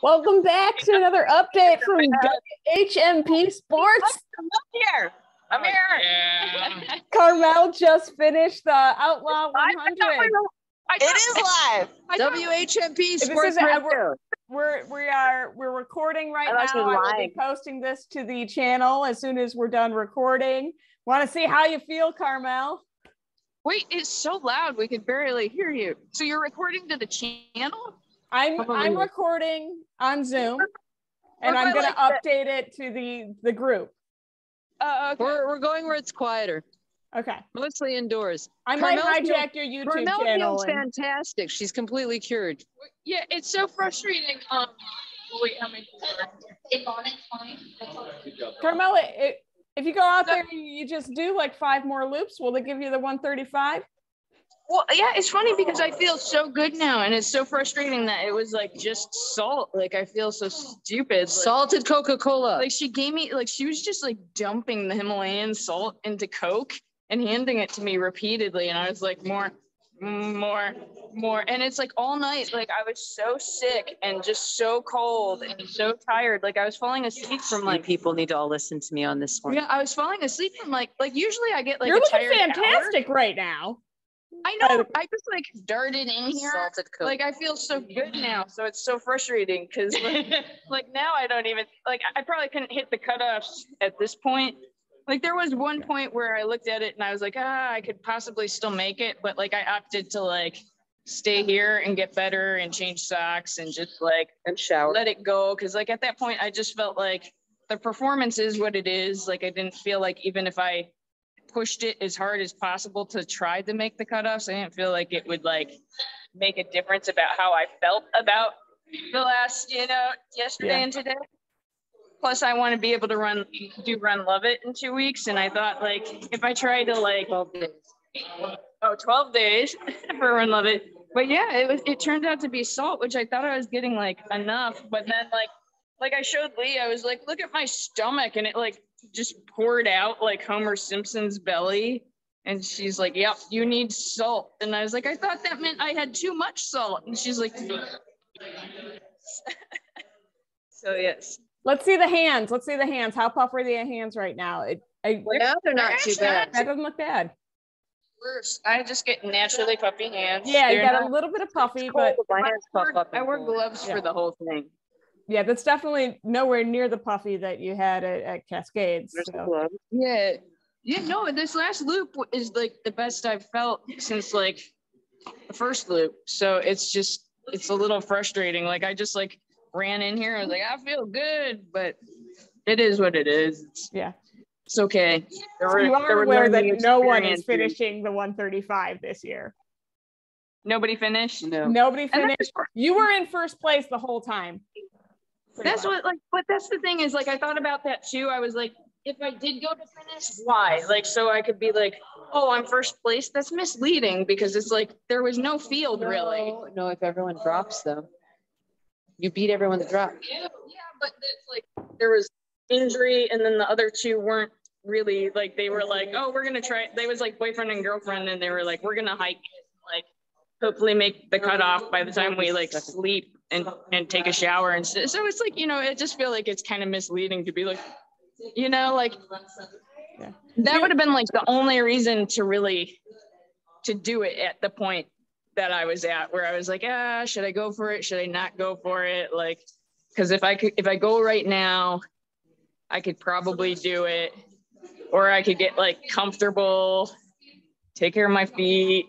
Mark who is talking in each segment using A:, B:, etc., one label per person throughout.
A: Welcome back to another update from WHMP Sportz.
B: I'm here. Yeah.
A: Carmell just finished the Outlaw 100.
B: It is live. WHMP Sportz.
A: We're recording right now. I will be posting this to the channel as soon as we're done recording. Want to see how you feel, Carmell?
B: Wait, it's so loud we could barely hear you. So you're recording to the channel?
A: I'm recording on Zoom, and I'm going to update it to the group.
B: Okay.
C: We're going where it's quieter.
A: Okay.
C: Mostly indoors.
A: I might hijack your YouTube channel.
C: Feels fantastic. She's completely cured.
B: Yeah, it's so frustrating. Wait, how many?
D: It's on its fine.
A: Carmell, if you go out there, you just do like 5 more loops. Will they give you the 135?
B: Well, yeah, it's funny because I feel so good now, and it's so frustrating that it was like just salt. Like I feel so stupid.
C: Salted Coca-Cola.
B: Like she gave me, like she was just like dumping the Himalayan salt into Coke and handing it to me repeatedly, and I was like, more, and it's like all night. Like I was so sick and just so cold and so tired. Like I was falling asleep from like.
C: People need to all listen to me on this one.
B: Yeah, I was falling asleep from like usually I get like.
A: You're looking fantastic right now.
B: I know. I just like darted in here.
C: Salted Coke.
B: Like I feel so good now, so it's so frustrating because like now I don't even like. I probably couldn't hit the cutoffs at this point. Like there was one point where I looked at it and I was like, I could possibly still make it, but like I opted to like stay here and get better and change socks and just like
C: and shower,
B: let it go. Because like at that point I just felt like the performance is what it is. Like I didn't feel like even if I pushed it as hard as possible to try to make the cutoffs, I didn't feel like it would like make a difference about how I felt about the last, yesterday and today. Plus I want to be able to run Love It in 2 weeks. And I thought like, if I try to like 12 days for Run Love It. But yeah, it turned out to be salt, which I thought I was getting like enough, but then like I showed Lee, I was like, look at my stomach, and it like just poured out like Homer Simpson's belly. And she's like, yep, you need salt. And I was like, I thought that meant I had too much salt. And she's like, so yes.
A: Let's see the hands. How puff are the hands right now?
C: Now they're not too bad.
A: That doesn't look bad.
B: I just get naturally puffy hands.
A: Yeah, you got a little bit of puffy, but
B: I wear gloves for the whole thing.
A: Yeah, that's definitely nowhere near the puffy that you had at Cascades. So.
B: Yeah, no, this last loop is like the best I've felt since like the first loop. So it's a little frustrating. Like I just like ran in here and was like, I feel good, but it is what it is. It's okay.
A: You are aware that no one is finishing the 135 this year.
B: Nobody finished?
C: No.
A: Nobody finished. You were in first place the whole time.
B: That's what but that's the thing is like I thought about that too. I was like, if I did go to finish, why? Like so I could be like, oh, I'm first place. That's misleading because it's like there was no field really.
C: No, if everyone drops though. You beat everyone that dropped.
B: Yeah, but it's like there was injury and then the other two weren't really like they were like, oh, we're gonna try. They was like boyfriend and girlfriend, and they were like, we're gonna hike like hopefully make the cutoff by the time we like sleep and take a shower and so it's like I just feel like it's kind of misleading to be like like that would have been like the only reason to do it at the point that I was at where I was like should I go for it, should I not go for it, like because if I go right now I could probably do it, or I could get like comfortable, take care of my feet,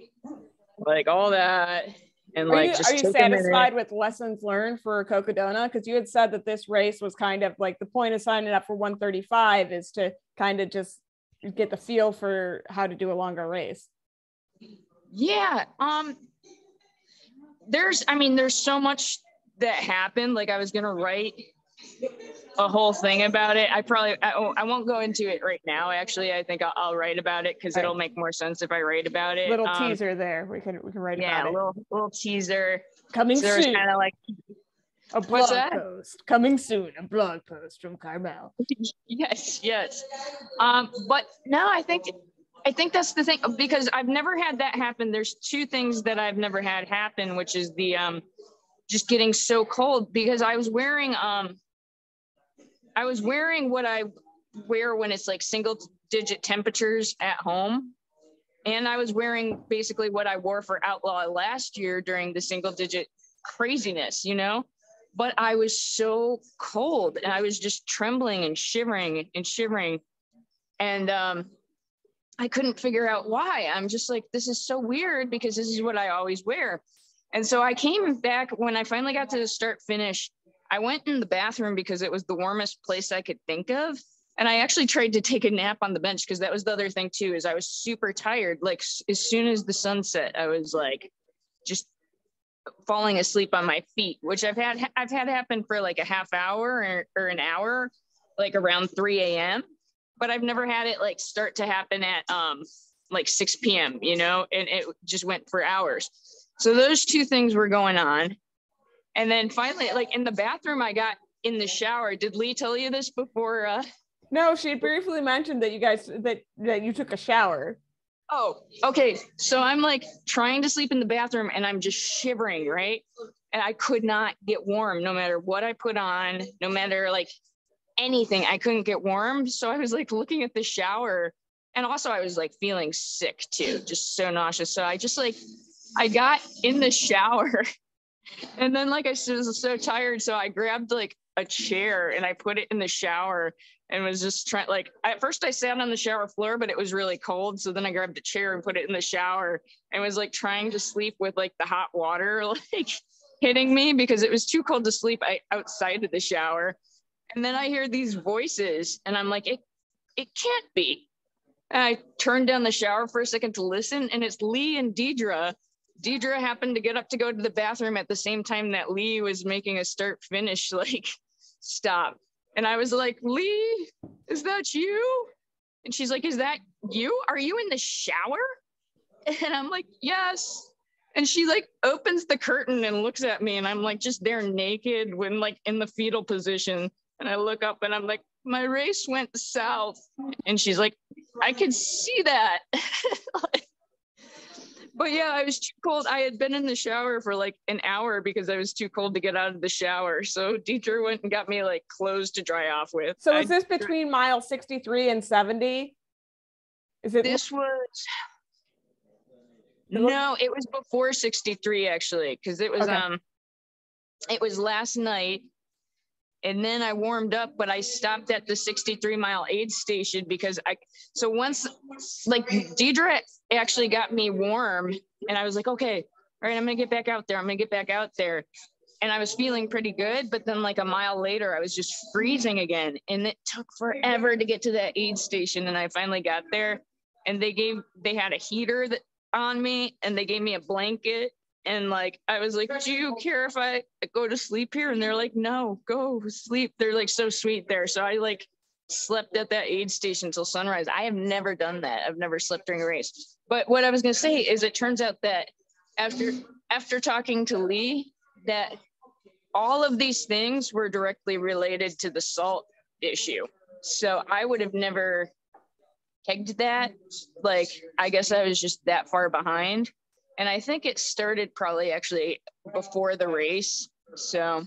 B: like all that. And
A: are you satisfied with lessons learned for Cocodona? Because you had said that this race was kind of like the point of signing up for 135 is to kind of just get the feel for how to do a longer race.
B: Yeah. There's so much that happened. Like I was going to write a whole thing about it. I won't go into it right now. Actually, I think I'll write about it because it'll make more sense if I write about it.
A: Little teaser there. We can write about it.
B: Yeah, little teaser.
A: Coming soon.
B: Kind of like
A: a blog post. Coming soon. A blog post from Karmell.
B: Yes. But no, I think that's the thing because I've never had that happen. There's two things that I've never had happen, which is the just getting so cold because I was wearing what I wear when it's like single digit temperatures at home. And I was wearing basically what I wore for Outlaw last year during the single digit craziness, you know, but I was so cold and I was just trembling and shivering and shivering. And I couldn't figure out why. I'm just like, this is so weird because this is what I always wear. And so I came back when I finally got to the start finish. I went in the bathroom because it was the warmest place I could think of. And I actually tried to take a nap on the bench because that was the other thing too, is I was super tired. Like as soon as the sun set, I was like just falling asleep on my feet, which I've had happen for like a half hour or an hour, like around 3 a.m. But I've never had it like start to happen at like 6 p.m., you know, and it just went for hours. So those two things were going on. And then finally, like in the bathroom, I got in the shower. Did Lee tell you this before?
A: No, she briefly mentioned that you guys, that you took a shower.
B: Oh, okay. So I'm like trying to sleep in the bathroom and I'm just shivering, right? And I could not get warm no matter what I put on, no matter like anything, I couldn't get warm. So I was like looking at the shower, and also I was like feeling sick too, just so nauseous. So I just like, I got in the shower and then like I was so tired. So I grabbed like a chair and I put it in the shower and was just trying, like, at first I sat on the shower floor, but it was really cold. So then I grabbed a chair and put it in the shower and was like trying to sleep with like the hot water, like hitting me because it was too cold to sleep outside of the shower. And then I hear these voices and I'm like, it can't be. And I turned down the shower for a second to listen, and it's Lee and Deidre. Deidre happened to get up to go to the bathroom at the same time that Lee was making a start finish like stop. And I was like, Lee, is that you? And she's like, is that you? Are you in the shower? And I'm like, yes. And she like opens the curtain and looks at me, and I'm like just there naked when like in the fetal position. And I look up and I'm like, my race went south. And she's like, I could see that. But yeah, I was too cold. I had been in the shower for like an hour because I was too cold to get out of the shower. So Deidre went and got me like clothes to dry off with.
A: So is this between mile 63 and 70? Is it?
B: This was, no, it was before 63 actually, because it was okay. It was last night. And then I warmed up, but I stopped at the 63-mile aid station because so once like Deidre actually got me warm, and I was like, okay, all right, I'm going to get back out there. And I was feeling pretty good. But then like a mile later, I was just freezing again. And it took forever to get to that aid station. And I finally got there, and they had a heater on me, and they gave me a blanket. And like, I was like, do you care if I go to sleep here? And they're like, no, go sleep. They're like so sweet there. So I like slept at that aid station till sunrise. I have never done that. I've never slept during a race. But what I was going to say is it turns out that after talking to Lee, that all of these things were directly related to the salt issue. So I would have never pegged that. Like, I guess I was just that far behind. And I think it started probably actually before the race. So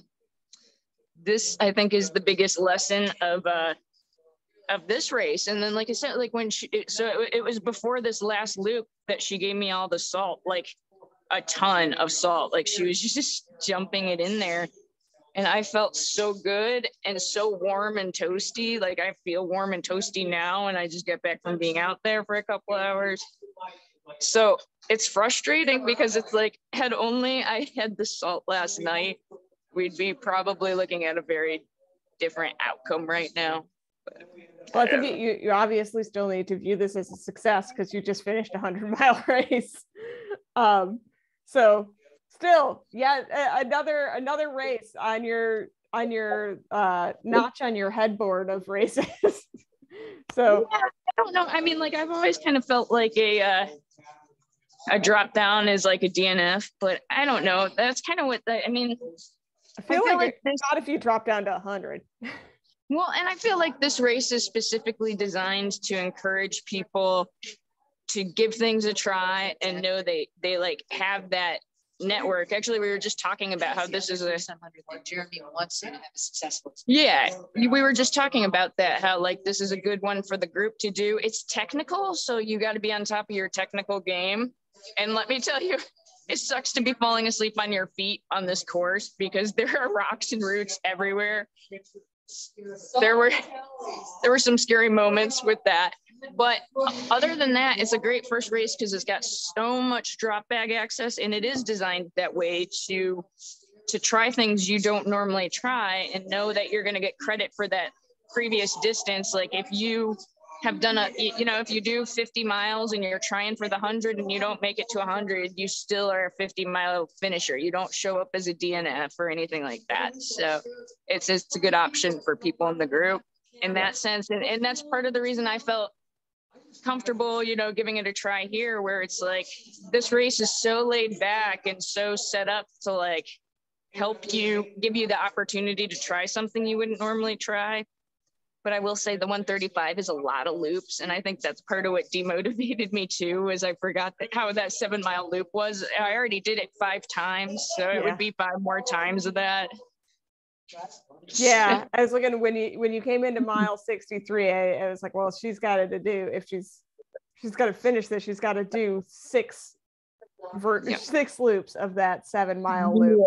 B: this, I think, is the biggest lesson of this race. And then, like I said, like when it was before this last loop that she gave me all the salt, like a ton of salt. Like she was just jumping it in there. And I felt so good and so warm and toasty. Like I feel warm and toasty now. And I just get back from being out there for a couple hours. So it's frustrating because it's like, had only I had the salt last night, we'd be probably looking at a very different outcome right now.
A: Well, I think you obviously still need to view this as a success because you just finished a 100-mile race. So still, yeah, another race on your notch on your headboard of races. So
B: yeah, I don't know. I mean, like I've always kind of felt like a drop down is like a DNF, but I don't know. That's kind of what I mean.
A: I feel like not if you drop down to 100.
B: Well, and I feel like this race is specifically designed to encourage people to give things a try and know they like have that network. Actually, we were just talking about how this is a
C: Jeremy wants to have a successful.
B: Yeah, we were just talking about that, how like this is a good one for the group to do. It's technical, so you got to be on top of your technical game. And let me tell you, it sucks to be falling asleep on your feet on this course because there are rocks and roots everywhere. There were some scary moments with that. But other than that, it's a great first race because it's got so much drop bag access, and it is designed that way to try things you don't normally try and know that you're going to get credit for that previous distance. Like if you have done if you do 50 miles and you're trying for the 100 and you don't make it to 100, you still are a 50-mile finisher. You don't show up as a DNF or anything like that. So it's a good option for people in the group in that sense. And that's part of the reason I felt comfortable, giving it a try here, where it's like this race is so laid back and so set up to like help you, give you the opportunity to try something you wouldn't normally try. But I will say the 135 is a lot of loops. And I think that's part of what demotivated me too, is I forgot how that 7-mile loop was. I already did it 5 times. So it would be 5 more times of that.
A: Yeah, I was looking when you came into mile 63, I was like, well, she's got it to do. If she's got to finish this, she's got to do 6 loops of that 7-mile loop.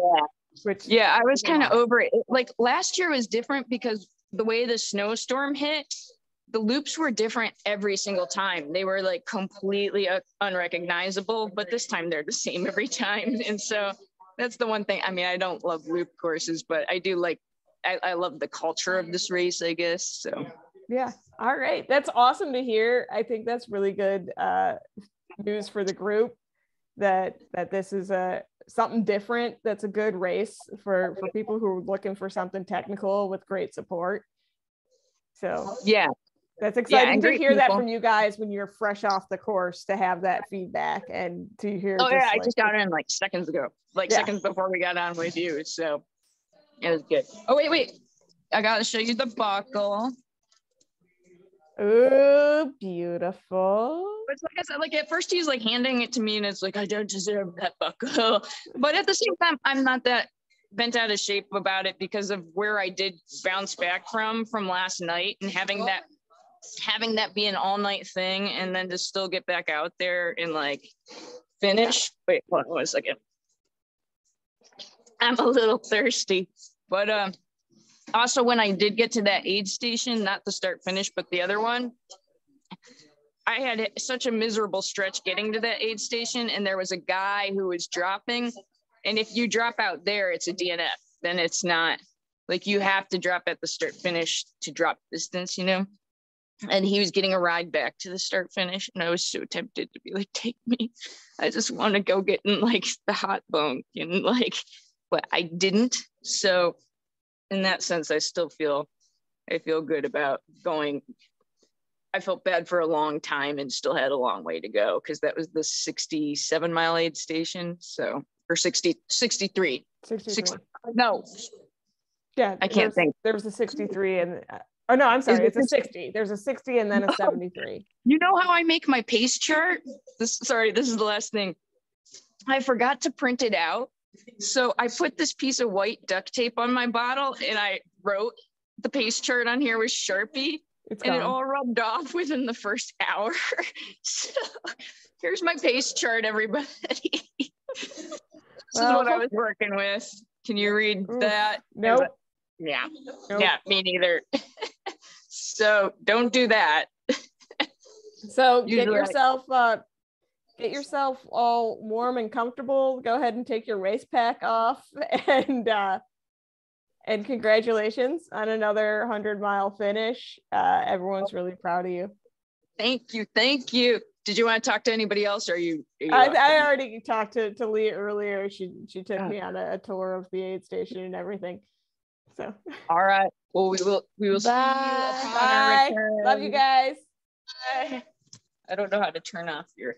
B: I was kind of over it. Like last year was different because the way the snowstorm hit, the loops were different every single time. They were like completely unrecognizable, but this time they're the same every time. And so that's the one thing. I mean, I don't love loop courses, but I do like, I love the culture of this race, I guess. So
A: yeah. All right. That's awesome to hear. I think that's really good news for the group that this is something different. That's a good race for people who are looking for something technical with great support. So
B: yeah,
A: that's exciting to hear that
B: people.
A: from you guys when you're fresh off the course, to have that feedback and to hear.
B: I just got in like seconds ago, seconds before we got on with you. So it was good. Oh, wait. I got to show you the buckle.
A: Oh, beautiful.
B: It's like I said, like at first he's like handing it to me and it's like, I don't deserve that buckle. But at the same time, I'm not that bent out of shape about it because of where I did bounce back from last night, and having that be an all night thing, and then to still get back out there and like finish. Wait, hold on 1 second. I'm a little thirsty, but also when I did get to that aid station, not the start finish, but the other one, I had such a miserable stretch getting to that aid station, and there was a guy who was dropping. And if you drop out there, it's a DNF. Then it's not, like, you have to drop at the start finish to drop distance, And he was getting a ride back to the start finish. And I was so tempted to be like, take me. I just want to go get in like the hot bunk and like, but I didn't. So in that sense, I feel good about going. I felt bad for a long time and still had a long way to go, because that was the 67-mile aid station. So, or 63.
A: 63.
B: No.
A: Yeah.
B: I can't think.
A: There was a 63 and oh no, I'm sorry. It's a 60. There's a 60 and then a 73.
B: You know how I make my pace chart? This is the last thing. I forgot to print it out. So I put this piece of white duct tape on my bottle and I wrote the pace chart on here with Sharpie. It all rubbed off within the first hour. So here's my pace chart, everybody. This is what I was working with. Can you read that?
A: Nope.
B: Yeah.
A: Nope.
B: Yeah, me neither. So don't do that.
A: So get yourself all warm and comfortable. Go ahead and take your race pack off, and congratulations on another 100-mile finish. Everyone's really proud of you.
B: Thank you. Did you want to talk to anybody else? Or are you
A: I already talked to Leah earlier. She took me on a tour of the aid station and everything. So
B: all right. Well, we will see you upon our return.
A: Love you guys.
B: Bye. I don't know how to turn off your